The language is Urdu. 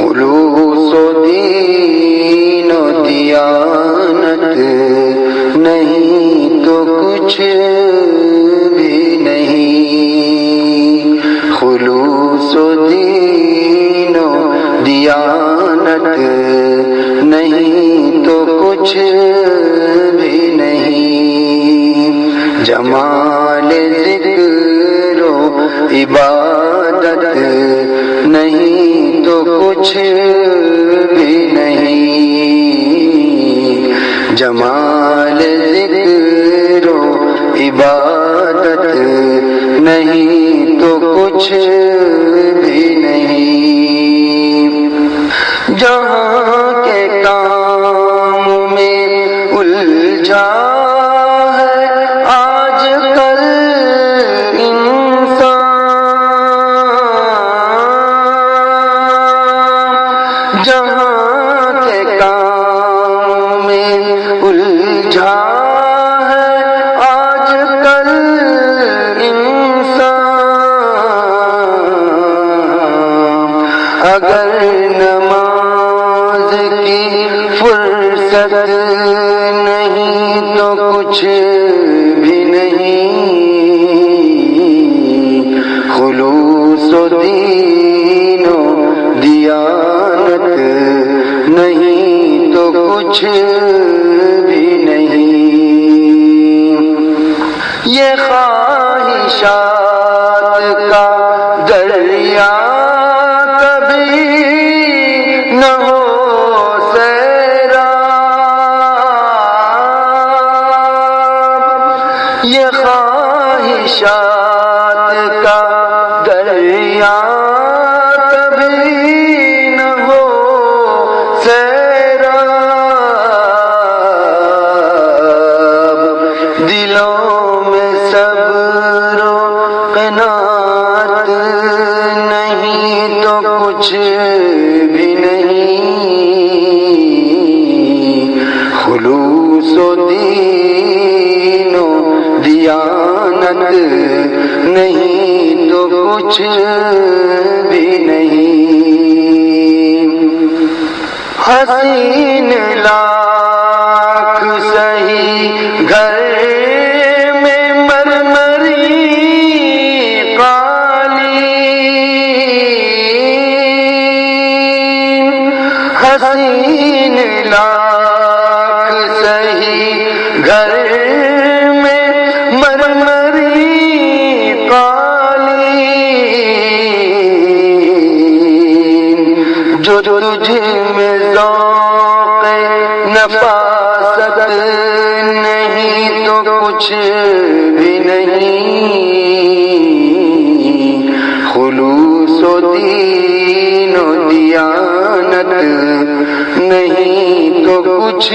خلوص و دین و دیانت نہیں تو کچھ بھی نہیں، خلوص و دین و دیانت نہیں تو کچھ بھی نہیں، جمال ذکر و عبادت نہیں تو کچھ بھی نہیں، جمال ذکر و عبادت نہیں تو کچھ بھی نہیں، جہاں کے کام میں الجھا ہے آج کل انسان، جہاں کے کام میں الجھا ہے آج کل انسان، اگر نماز کی فرصت نہیں تو کچھ بھی نہیں، خلوص و دین و دیانت نہیں تو کچھ بھی نہیں، یہ خواہشات کا دریا کبھی نہ ہو سیراب، یہ خواہشات کا دریا کبھی نہ ہو سیراب، دلوں میں صبر و قناعت نہیں تو کچھ بھی نہیں، خلوص و دین و دیانت نہیں تو کچھ بھی نہیں، حسین لاکھ سہی گھر میں مرمری قالین، حسین لاکھ سہی گھر میں مرمری قالین، جو تجھ میں ذوق نفاست نہیں تو کچھ بھی نہیں، خلوص و دین و دیانت نہیں تو کچھ